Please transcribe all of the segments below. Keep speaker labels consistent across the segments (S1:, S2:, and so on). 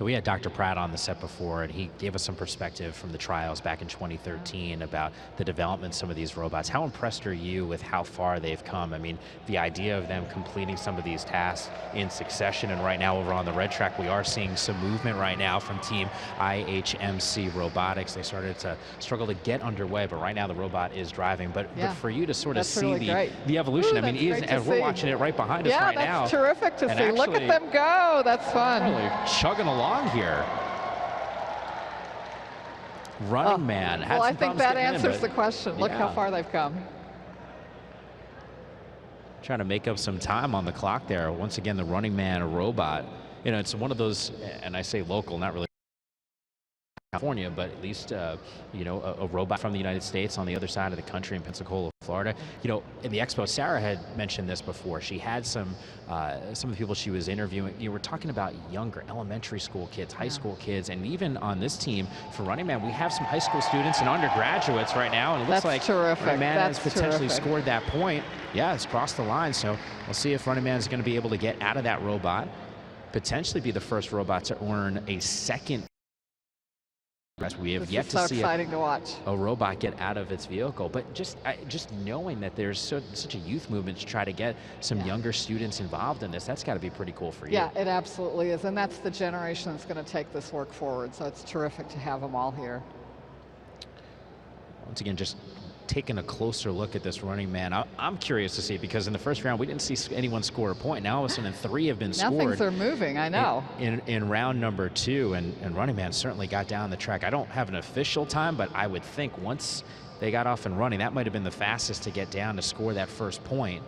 S1: We had Dr. Pratt on the set before, and he gave us some perspective from the trials back in 2013 about the development of some of these robots. How impressed are you with how far they've come? I mean, the idea of them completing some of these tasks in succession, and right now over on the red track, we are seeing some movement right now from team IHMC Robotics. They started to struggle to get underway, but right now the robot is driving. But for you to sort of see
S2: really
S1: the evolution,
S2: Ooh,
S1: I mean, as we're watching it right behind us right now.
S2: Yeah, that's terrific to see. Look at them go. That's fun.
S1: Really chugging along here. Running Man.
S2: Well, I think that answers the question. Look how far they've come.
S1: Trying to make up some time on the clock there. Once again, the Running Man robot. You know, it's one of those, and I say local, not really California, but at least, you know, a robot from the United States on the other side of the country in Pensacola, Florida. You know, in the expo, Sarah had mentioned this before. She had some of the people she was interviewing, you were talking about younger elementary school kids, high school kids, and even on this team for Running Man, we have some high school students and undergraduates right now, and it looks like Running Man has potentially scored that point. Yeah, it's crossed the line, so we'll see if Running Man is going to be able to get out of that robot, potentially be the first robot to earn a second. We have yet to see a robot get out of its vehicle, but just knowing that there's such a youth movement to try to get some younger students involved in this, that's got to be pretty cool for you.
S2: Yeah, it absolutely is, and that's the generation that's going to take this work forward, so it's terrific to have them all here.
S1: Once again, just taking a closer look at this Running Man. I'm curious to see, because in the first round we didn't see anyone score a point. Now all of a sudden 3 have been scored.
S2: Now things are moving, I know.
S1: In round number 2, and Running Man certainly got down the track. I don't have an official time, but I would think once they got off and running, that might have been the fastest to get down to score that first point.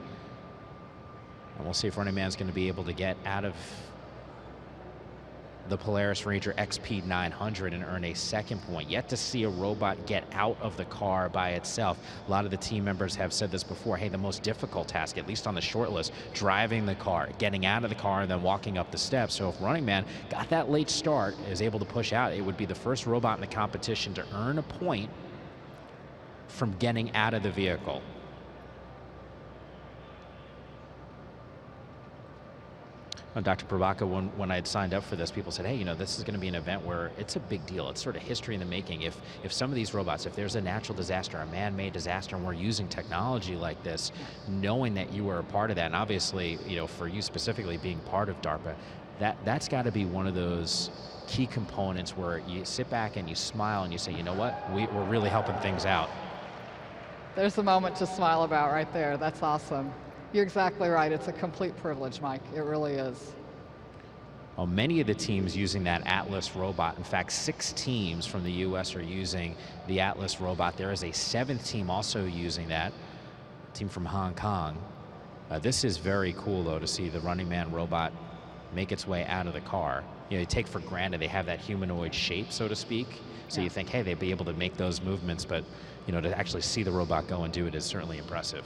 S1: And we'll see if Running Man's going to be able to get out of the Polaris Ranger XP 900 and earn a second point. Yet to see a robot get out of the car by itself. A lot of the team members have said this before. Hey, the most difficult task, at least on the short list, driving the car, getting out of the car, and then walking up the steps. So if Running Man got that late start, is able to push out, it would be the first robot in the competition to earn a point from getting out of the vehicle. Dr. Prabhaka, when I had signed up for this, people said, hey, you know, this is going to be an event where it's a big deal. It's sort of history in the making. If some of these robots, if there's a natural disaster, a man-made disaster, and we're using technology like this, knowing that you were a part of that, and obviously, you know, for you specifically being part of DARPA, that's got to be one of those key components where you sit back and you smile and you say, you know what, we're really helping things out.
S2: There's a moment to smile about right there. That's awesome. You're exactly right. It's a complete privilege, Mike. It really is.
S1: Well, many of the teams using that Atlas robot, in fact, 6 teams from the US are using the Atlas robot. There is a 7th team also using that, team from Hong Kong. This is very cool, though, to see the Running Man robot make its way out of the car. You know, you take for granted they have that humanoid shape, so to speak. So you think, hey, they'd be able to make those movements, but, you know, to actually see the robot go and do it is certainly impressive.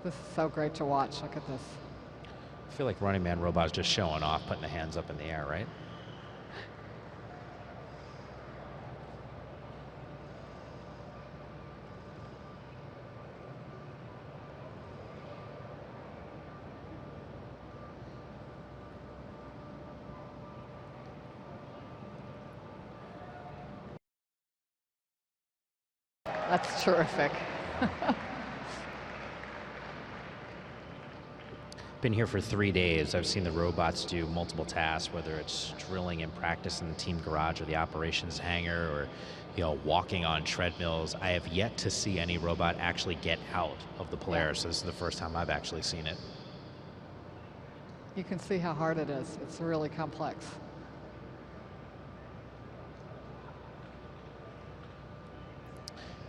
S2: This is so great to watch. Look at this.
S1: I feel like Running Man robot is just showing off, putting the hands up in the air, right?
S2: That's terrific.
S1: Been here for 3 days. I've seen the robots do multiple tasks, whether it's drilling in practice in the team garage or the operations hangar, or, you know, walking on treadmills. I have yet to see any robot actually get out of the Polaris. This is the first time I've actually seen it.
S2: You can see how hard it is. It's really complex.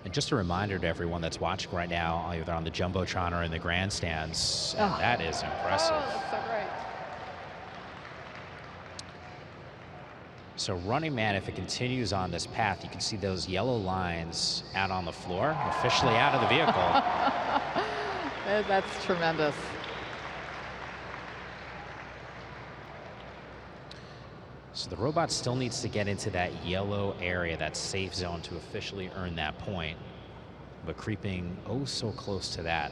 S1: And just a reminder to everyone that's watching right now, either on the Jumbotron or in the grandstands, that is impressive.
S2: Oh, that's so great.
S1: So Running Man, if it continues on this path, you can see those yellow lines out on the floor, officially out of the vehicle.
S2: That's tremendous.
S1: So the robot still needs to get into that yellow area, that safe zone, to officially earn that point, but creeping oh so close to that.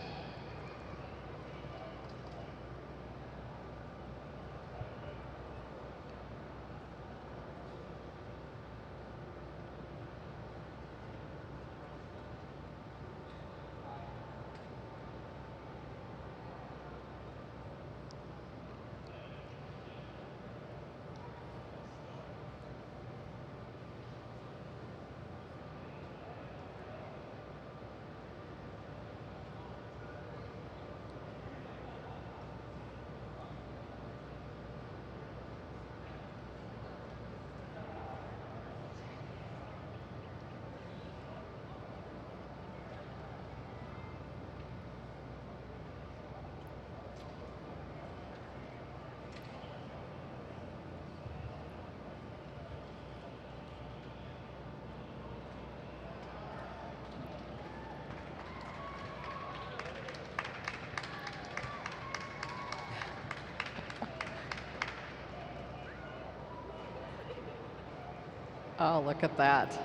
S2: Oh, look at that.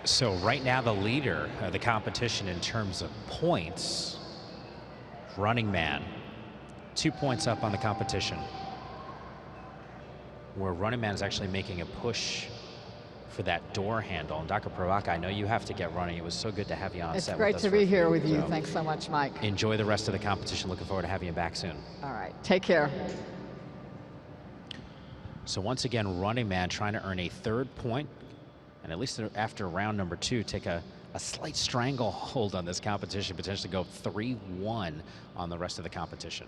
S1: So right now the leader of the competition in terms of points, Running Man, 2 points up on the competition. Where Running Man is actually making a push for that door handle. And Dr. Pravaka, I know you have to get running. It was so good to have you on
S2: It's
S1: set
S2: great
S1: with us
S2: to
S1: for a
S2: be here
S1: few.
S2: with you.
S1: So
S2: Thanks so much, Mike.
S1: enjoy the rest of the competition. Looking forward to having you back soon.
S2: All right, take care.
S1: So once again, Running Man trying to earn a third point, and at least after round number 2, take a slight stranglehold on this competition, potentially go 3-1 on the rest of the competition.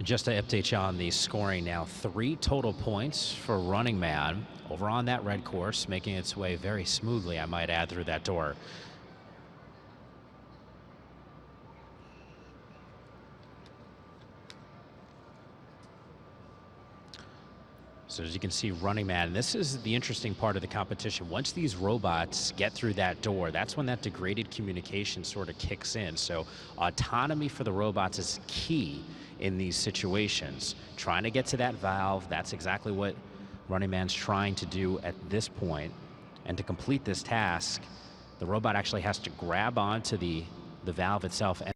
S1: Just to update you on the scoring now, 3 total points for Running Man over on that red course, making its way very smoothly, I might add, through that door. So as you can see, Running Man, this is the interesting part of the competition. Once these robots get through that door, that's when that degraded communication sort of kicks in. So autonomy for the robots is key in these situations. Trying to get to that valve, that's exactly what Running Man's trying to do at this point. And to complete this task, the robot actually has to grab onto the valve itself and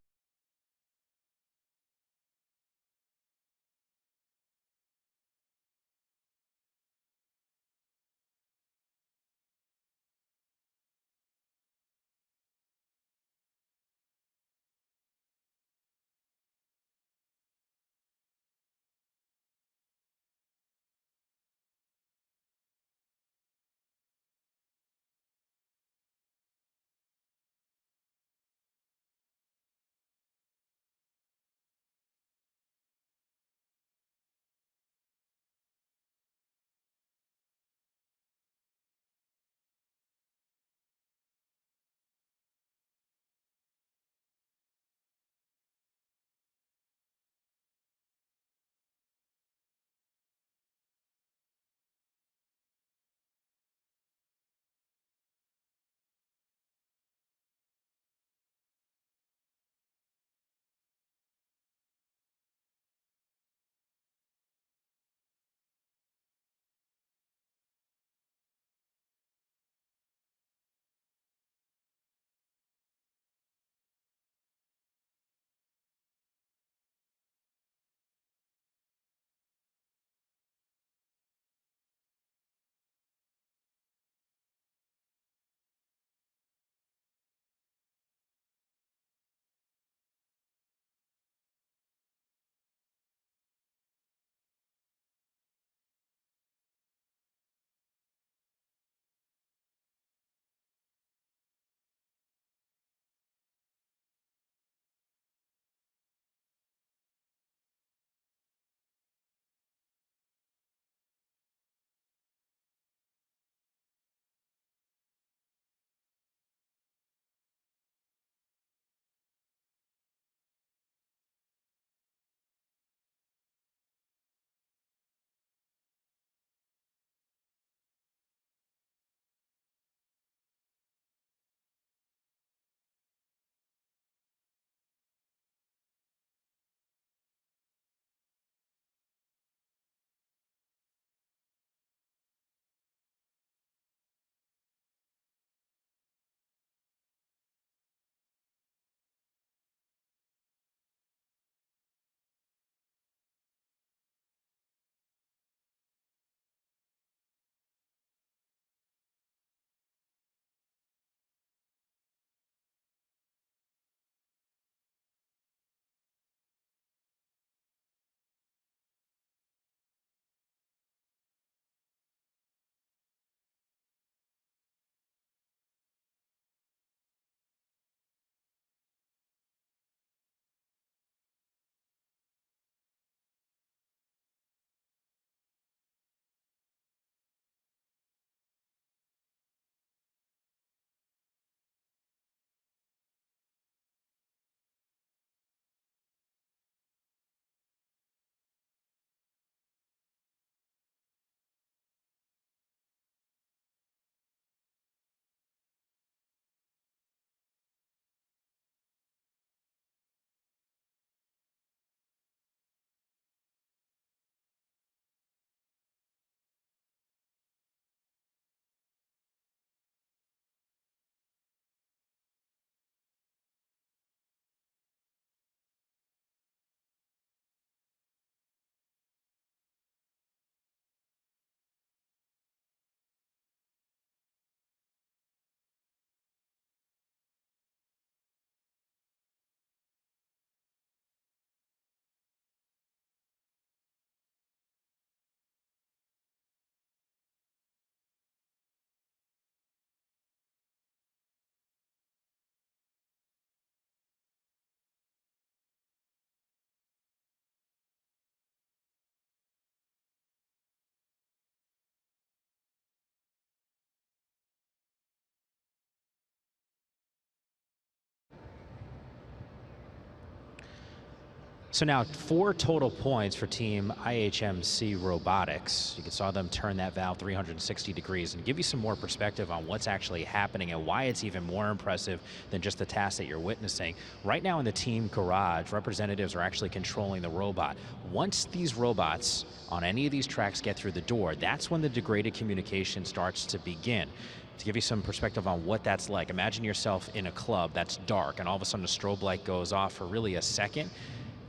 S1: So now 4 total points for team IHMC Robotics. You saw them turn that valve 360 degrees and give you some more perspective on what's actually happening and why it's even more impressive than just the task that you're witnessing. Right now in the team garage, representatives are actually controlling the robot. Once these robots on any of these tracks get through the door, that's when the degraded communication starts to begin. To give you some perspective on what that's like, imagine yourself in a club that's dark and all of a sudden a strobe light goes off for really a second.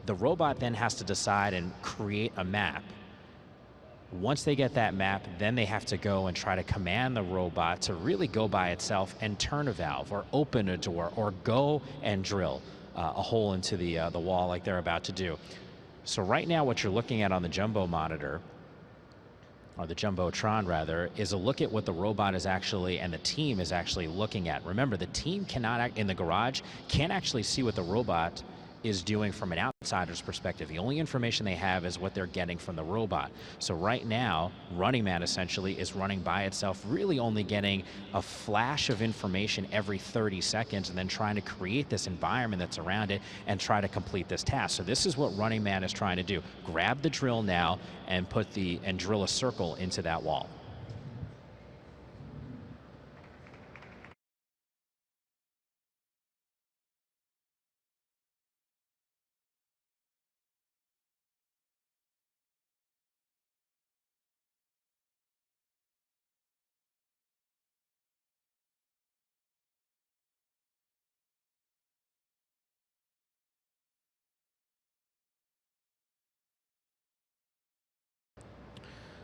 S1: The robot then has to decide and create a map. Once they get that map, then they have to go and try to command the robot to really go by itself and turn a valve or open a door or go and drill a hole into the wall like they're about to do. So right now what you're looking at on the jumbo monitor, or the Jumbotron rather, is a look at what the robot is actually, and the team is actually looking at. Remember, the team cannot, in the garage, can't actually see what the robot is doing from an outsider's perspective. The only information they have is what they're getting from the robot. So right now, Running Man essentially is running by itself, really only getting a flash of information every 30 seconds and then trying to create this environment that's around it and try to complete this task. So this is what Running Man is trying to do. Grab the drill now and drill a circle into that wall.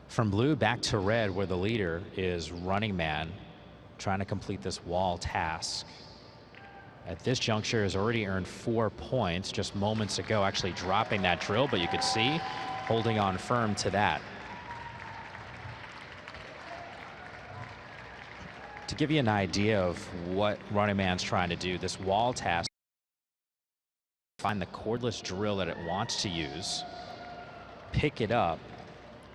S1: From blue back to red, where the leader is Running Man, trying to complete this wall task. At this juncture has already earned 4 points just moments ago, actually dropping that drill, but you could see holding on firm to that. To give you an idea of what Running Man's trying to do, this wall task, find the cordless drill that it wants to use, pick it up,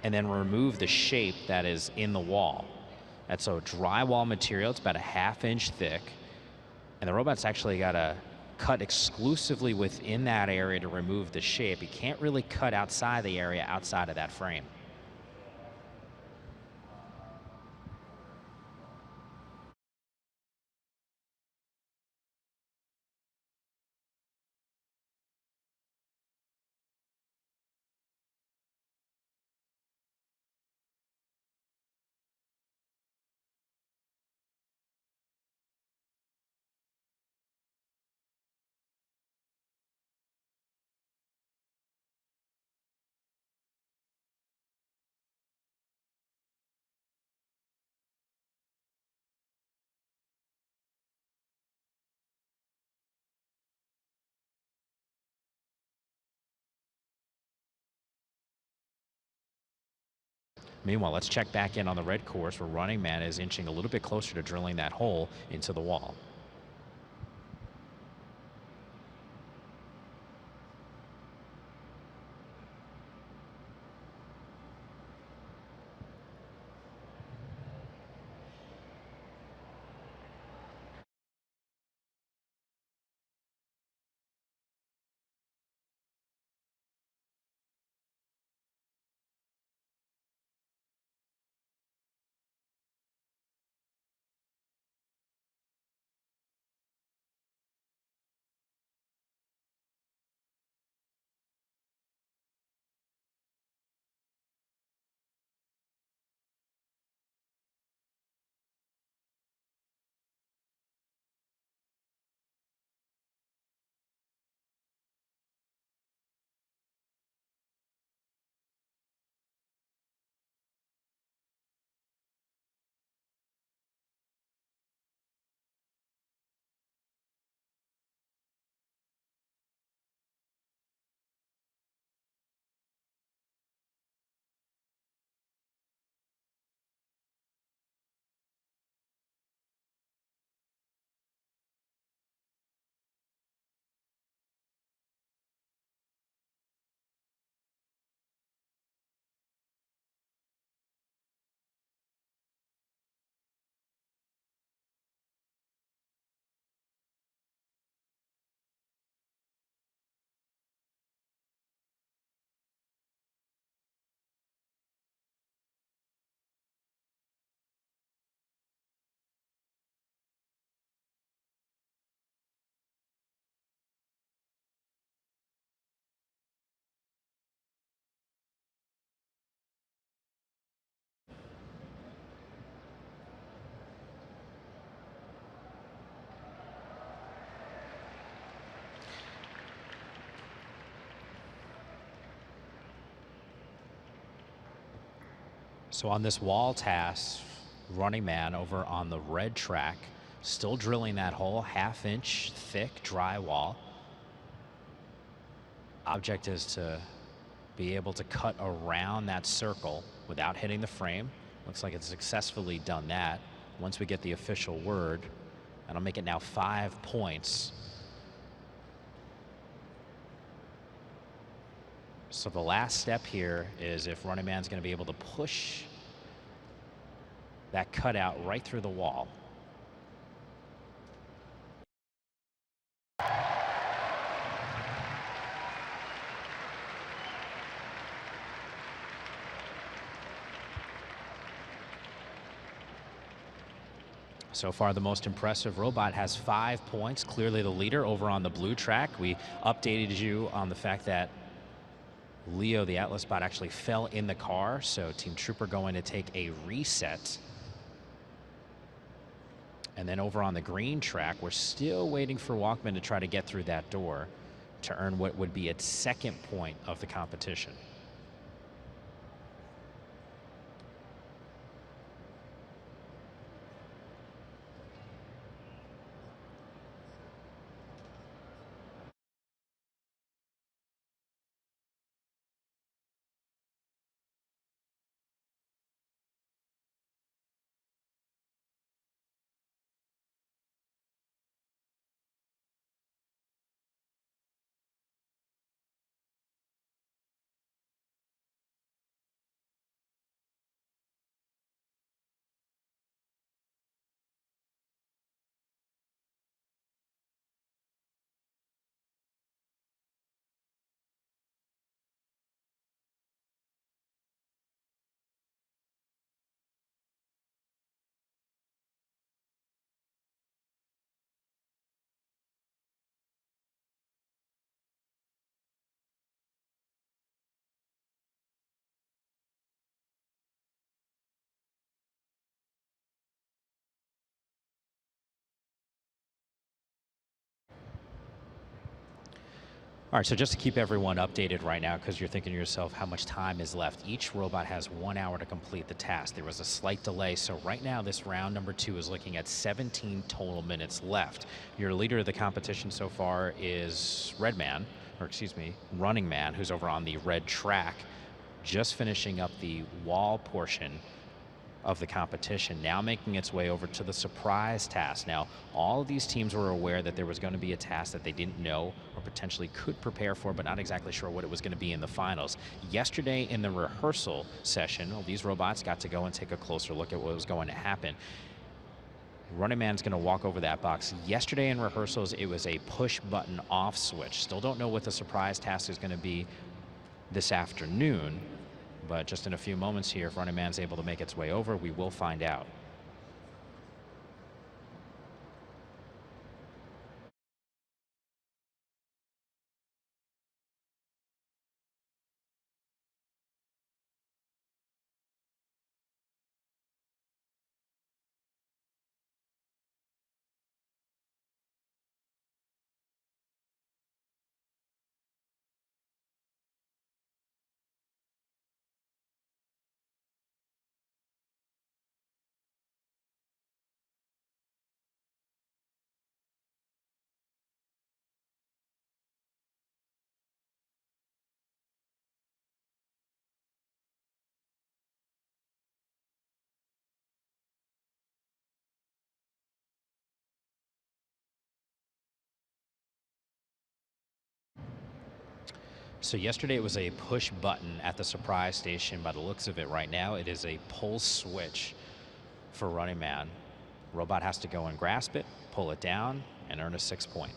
S1: and then remove the shape that is in the wall. That's a drywall material. It's about a 1/2 inch thick. And the robot's actually got to cut exclusively within that area to remove the shape. You can't really cut outside the area outside of that frame. Meanwhile, let's check back in on the red course where Running Man is inching a little bit closer to drilling that hole into the wall. So on this wall task, running man over on the red track, still drilling that hole, 1/2 inch thick drywall. Object is to be able to cut around that circle without hitting the frame. Looks like it's successfully done that. Once we get the official word, that'll make it now 5 points. So the last step here is if running man's going to be able to push that cutout right through the wall. So far, the most impressive robot has 5 points, clearly the leader over on the blue track. We updated you on the fact that Leo, the Atlas bot, actually fell in the car, so Team Trooper going to take a reset. And then over on the green track, we're still waiting for Walkman to try to get through that door to earn what would be its 2nd point of the competition. All right, so just to keep everyone updated right now, because you're thinking to yourself how much time is left, each robot has 1 hour to complete the task. There was a slight delay, so right now this round number 2 is looking at 17 total minutes left. Your leader of the competition so far is Running Man, who's over on the red track, just finishing up the wall portion of the competition, now making its way over to the surprise task. Now, all of these teams were aware that there was going to be a task that they didn't know or potentially could prepare for, but not exactly sure what it was going to be in the finals. Yesterday in the rehearsal session, these robots got to go and take a closer look at what was going to happen. Running Man's going to walk over that box. Yesterday in rehearsals, it was a push button off switch. Still don't know what the surprise task is going to be this afternoon. But just in a few moments here, if Running Man's able to make its way over, we will find out. So yesterday it was a push button at the surprise station. By the looks of it right now, it is a pull switch for Running Man. Robot has to go and grasp it, pull it down, and earn a 6 point.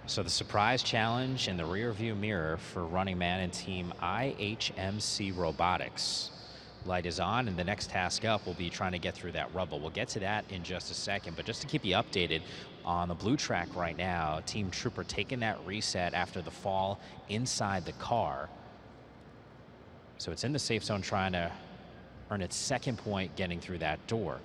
S1: So the surprise challenge in the rear view mirror for running man and team IHMC Robotics. Light is on, and the next task up will be trying to get through that rubble. We'll get to that in just a second, but just to keep you updated, on the blue track right now, Team Trooper taking that reset after the fall inside the car. So it's in the safe zone trying to earn its second point getting through that door.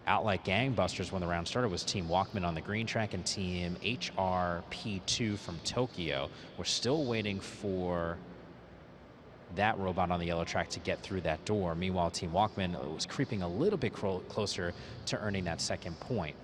S1: Out like gangbusters when the round started was Team Walkman on the green track and Team HRP2 from Tokyo. We're still waiting for that robot on the yellow track to get through that door. Meanwhile, Team Walkman was creeping a little bit closer to earning that second point.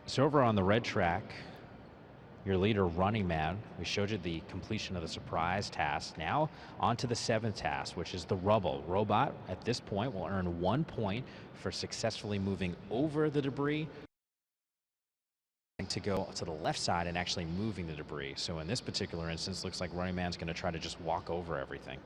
S1: So over on the red track, your leader running man, we showed you the completion of the surprise task. Now on to the seventh task, which is the rubble. Robot at this point will earn 1 point for successfully moving over the debris to go to the left side and actually moving the debris. So in this particular instance, looks like running man's going to try to just walk over everything.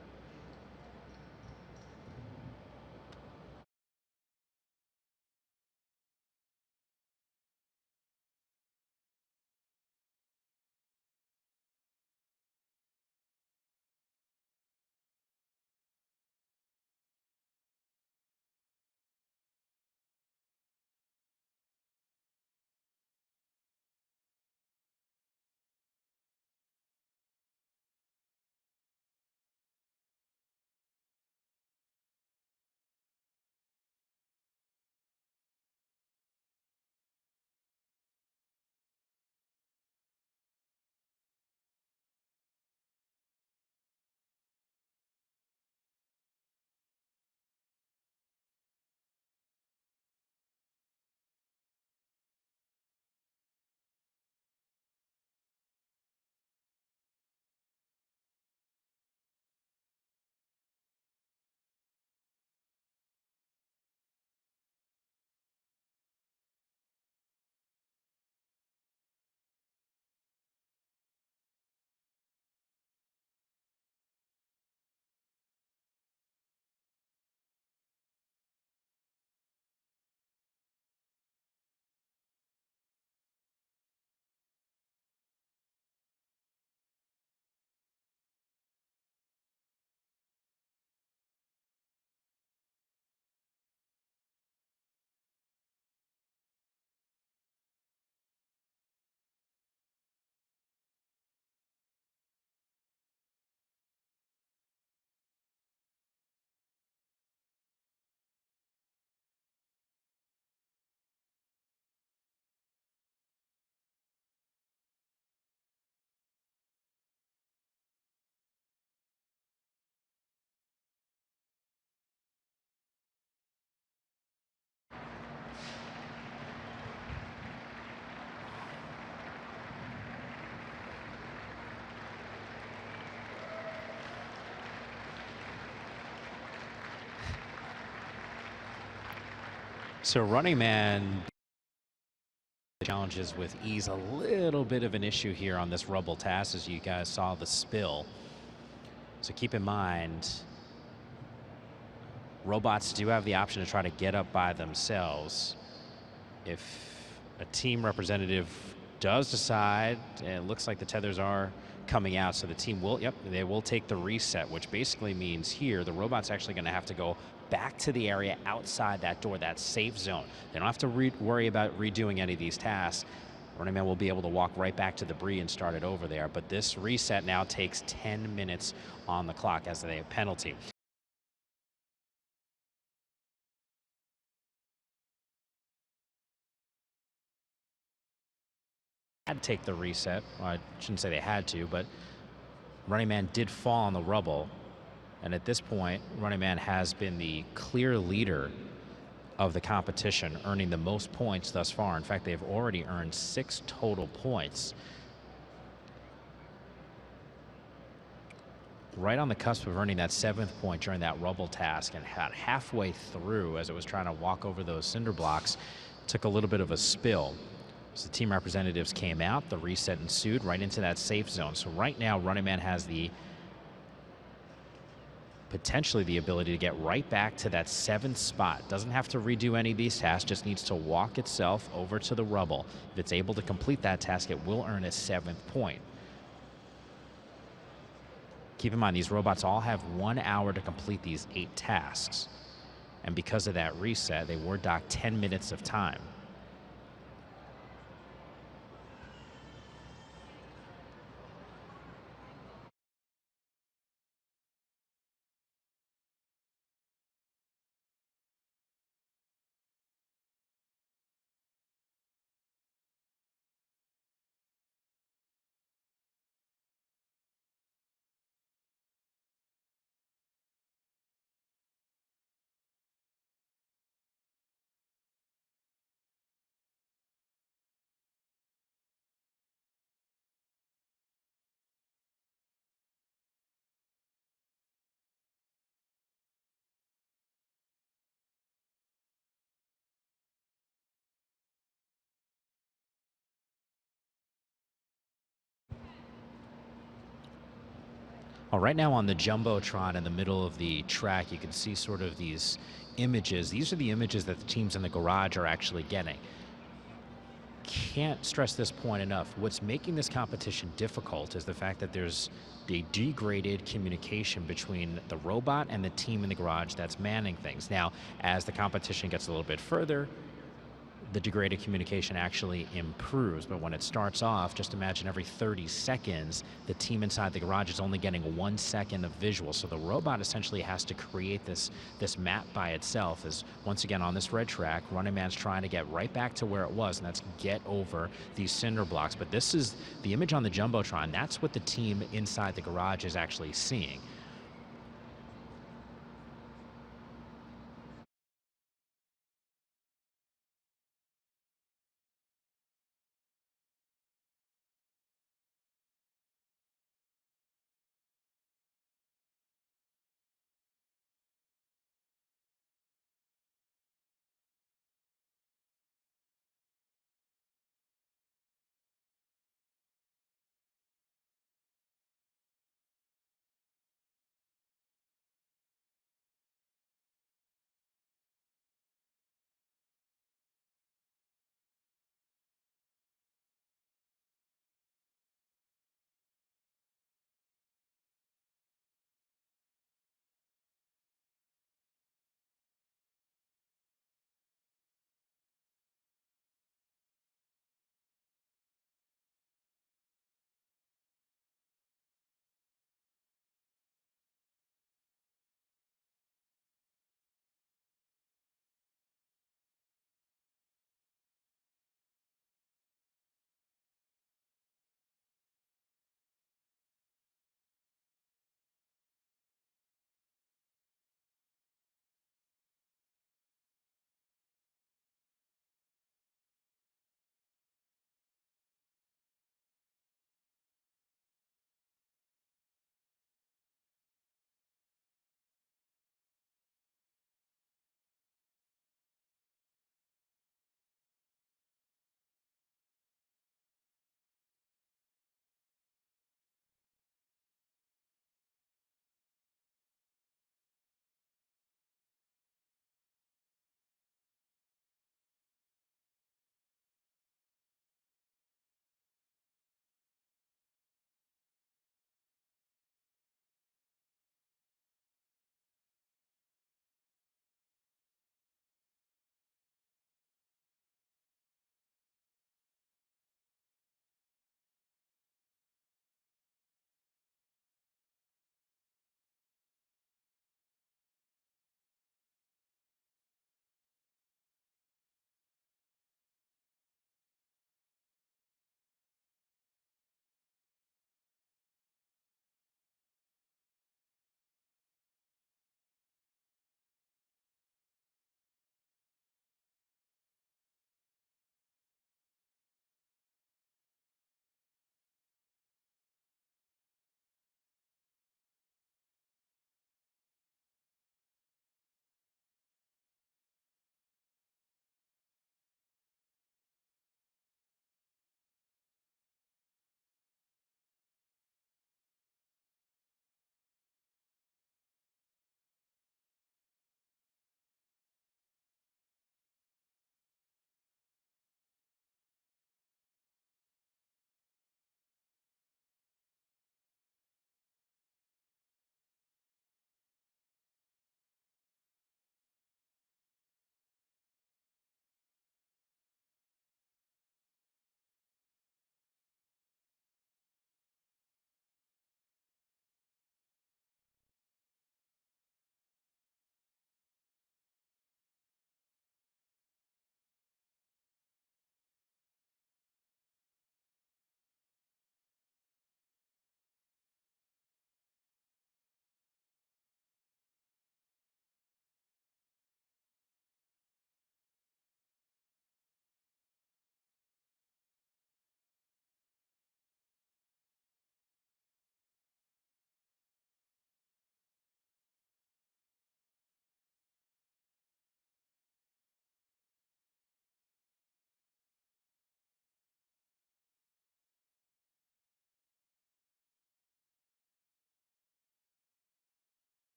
S1: So running man challenges with ease. A little bit of an issue here on this rubble task as you guys saw the spill. So keep in mind, robots do have the option to try to get up by themselves. If a team representative does decide, and it looks like the tethers are coming out, so the team will, they will take the reset, which basically means here the robot's actually going to have to go back to the area outside that door, that safe zone. They don't have to worry about redoing any of these tasks. Running man will be able to walk right back to the debris and start it over there. But this reset now takes 10 minutes on the clock as a penalty. Had to take the reset. Well, I shouldn't say they had to, but Running Man did fall on the rubble. And at this point, Running Man has been the clear leader of the competition, earning the most points thus far. In fact, they've already earned 6 total points. Right on the cusp of earning that 7th point during that rubble task, and halfway through, as it was trying to walk over those cinder blocks, took a little bit of a spill. So the team representatives came out, the reset ensued right into that safe zone. So right now, Running Man has potentially the ability to get right back to that 7th spot. Doesn't have to redo any of these tasks, just needs to walk itself over to the rubble. If it's able to complete that task, it will earn a 7th point. Keep in mind, these robots all have 1 hour to complete these 8 tasks. And because of that reset, they were docked 10 minutes of time. Well, right now on the Jumbotron in the middle of the track, you can see sort of these images. These are the images that the teams in the garage are actually getting. Can't stress this point enough. What's making this competition difficult is the fact that there's a degraded communication between the robot and the team in the garage that's manning things. Now, as the competition gets a little bit further, the degraded communication actually improves. But when it starts off, just imagine every 30 seconds, the team inside the garage is only getting 1 second of visual. So the robot essentially has to create this map by itself. As once again on this red track, Running Man's trying to get right back to where it was, and that's get over these cinder blocks. But this is the image on the Jumbotron. That's what the team inside the garage is actually seeing.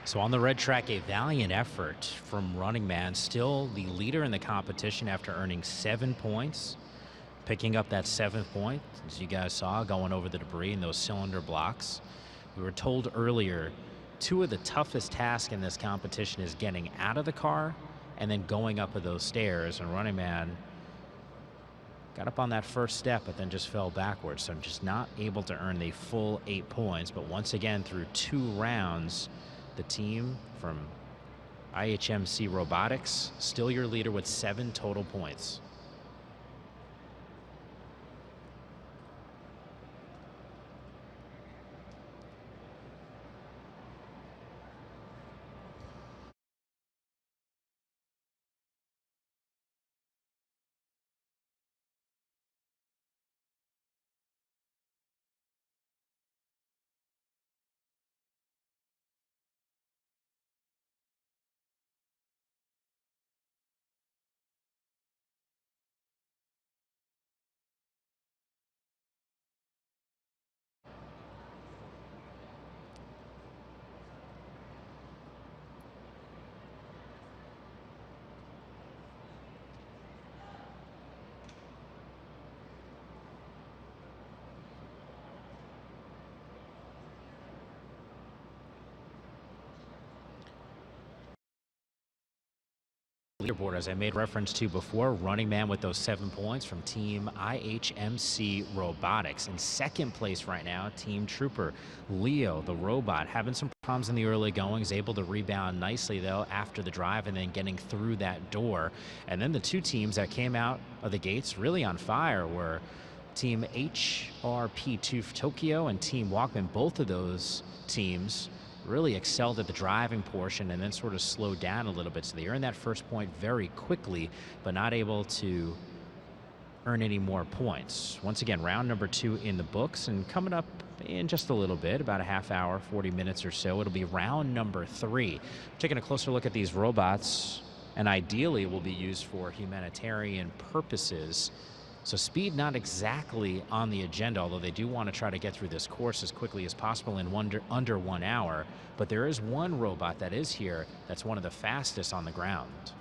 S1: So on the red track, a valiant effort from Running Man, still the leader in the competition after earning 7 points, picking up that 7th point, as you guys saw, going over the debris in those cylinder blocks. We were told earlier, 2 of the toughest tasks in this competition is getting out of the car and then going up those stairs, and Running Man got up on that first step, but then just fell backwards. So I'm just not able to earn the full 8 points. But once again, through 2 rounds, the team from IHMC Robotics, still your leader with 7 total points. Leaderboard, as I made reference to before, Running Man with those 7 points from Team IHMC Robotics. In second place right now, Team Trooper Leo, the robot, having some problems in the early goings, able to rebound nicely though after the drive and then getting through that door. And then the 2 teams that came out of the gates really on fire were Team HRP2 Tokyo and Team Walkman. Both of those teams really excelled at the driving portion and then sort of slowed down a little bit. So they earned that first point very quickly, but not able to earn any more points. Once again, round number 2 in the books, and coming up in just a little bit, about a half hour, 40 minutes or so, it'll be round number 3. Taking a closer look at these robots, and ideally will be used for humanitarian purposes. So speed not exactly on the agenda, although they do want to try to get through this course as quickly as possible in under 1 hour. But there is one robot that is here that's one of the fastest on the ground.